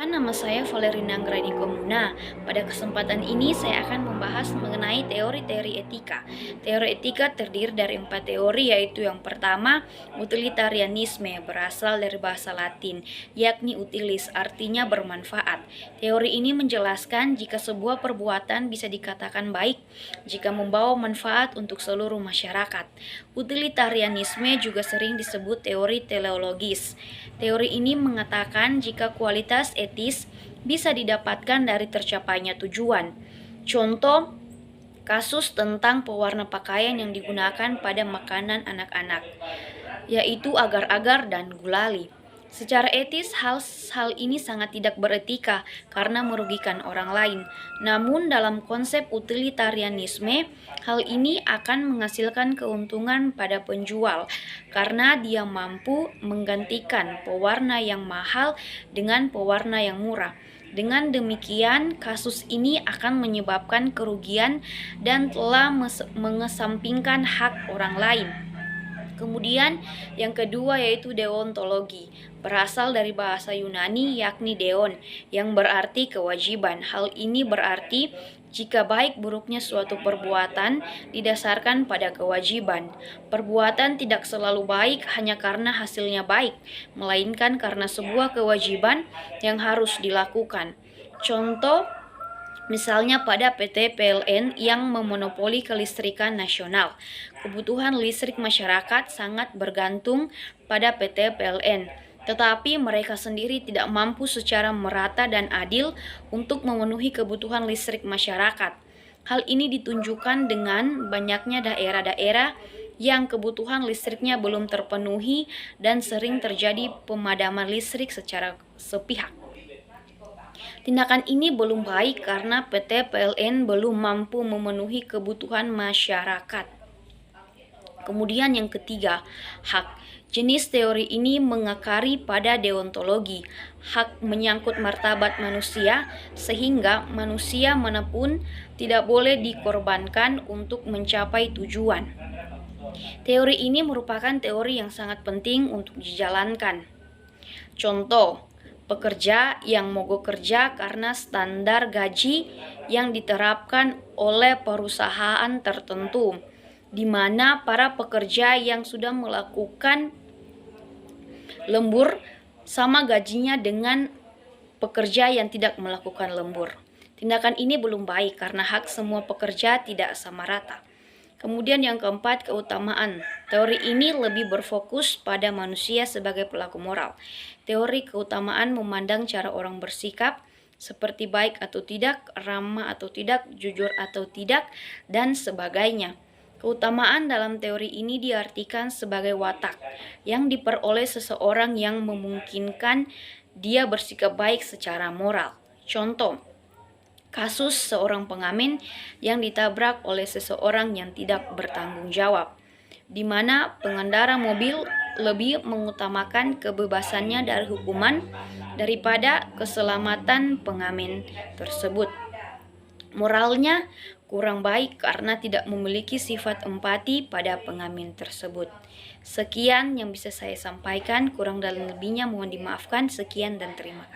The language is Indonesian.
Nama saya Valerina Anggraini Komuna. Pada kesempatan ini saya akan membahas mengenai teori-teori etika. Teori etika terdiri dari 4 teori, yaitu yang pertama, utilitarianisme, berasal dari bahasa Latin, yakni utilis, artinya bermanfaat. Teori ini menjelaskan jika sebuah perbuatan bisa dikatakan baik jika membawa manfaat untuk seluruh masyarakat. Utilitarianisme juga sering disebut teori teleologis. Teori ini mengatakan jika kualitas etis bisa didapatkan dari tercapainya tujuan. Contoh kasus tentang pewarna pakaian yang digunakan pada makanan anak-anak, yaitu agar-agar dan gulali. Secara etis, hal ini sangat tidak beretika karena merugikan orang lain. Namun dalam konsep utilitarianisme, hal ini akan menghasilkan keuntungan pada penjual karena dia mampu menggantikan pewarna yang mahal dengan pewarna yang murah. Dengan demikian, kasus ini akan menyebabkan kerugian dan telah mengesampingkan hak orang lain. Kemudian yang kedua yaitu deontologi, berasal dari bahasa Yunani yakni deon, yang berarti kewajiban. Hal ini berarti jika baik buruknya suatu perbuatan didasarkan pada kewajiban. Perbuatan tidak selalu baik hanya karena hasilnya baik, melainkan karena sebuah kewajiban yang harus dilakukan. Contoh misalnya pada PT PLN yang memonopoli kelistrikan nasional. Kebutuhan listrik masyarakat sangat bergantung pada PT PLN, tetapi mereka sendiri tidak mampu secara merata dan adil untuk memenuhi kebutuhan listrik masyarakat. Hal ini ditunjukkan dengan banyaknya daerah-daerah yang kebutuhan listriknya belum terpenuhi dan sering terjadi pemadaman listrik secara sepihak. Tindakan ini belum baik karena PT PLN belum mampu memenuhi kebutuhan masyarakat. Kemudian yang ketiga, hak. Jenis teori ini mengakari pada deontologi. Hak menyangkut martabat manusia, sehingga manusia manapun tidak boleh dikorbankan untuk mencapai tujuan. Teori ini merupakan teori yang sangat penting untuk dijalankan. Contoh, pekerja yang mogok kerja karena standar gaji yang diterapkan oleh perusahaan tertentu, di mana para pekerja yang sudah melakukan lembur sama gajinya dengan pekerja yang tidak melakukan lembur. Tindakan ini belum baik karena hak semua pekerja tidak sama rata. Kemudian yang keempat, keutamaan. Teori ini lebih berfokus pada manusia sebagai pelaku moral. Teori keutamaan memandang cara orang bersikap, seperti baik atau tidak, ramah atau tidak, jujur atau tidak, dan sebagainya. Keutamaan dalam teori ini diartikan sebagai watak yang diperoleh seseorang yang memungkinkan dia bersikap baik secara moral. Contoh, kasus seorang pengamen yang ditabrak oleh seseorang yang tidak bertanggung jawab, di mana pengendara mobil lebih mengutamakan kebebasannya dari hukuman daripada keselamatan pengamen tersebut. Moralnya kurang baik karena tidak memiliki sifat empati pada pengamen tersebut. Sekian yang bisa saya sampaikan, kurang dan lebihnya mohon dimaafkan. Sekian dan terima kasih.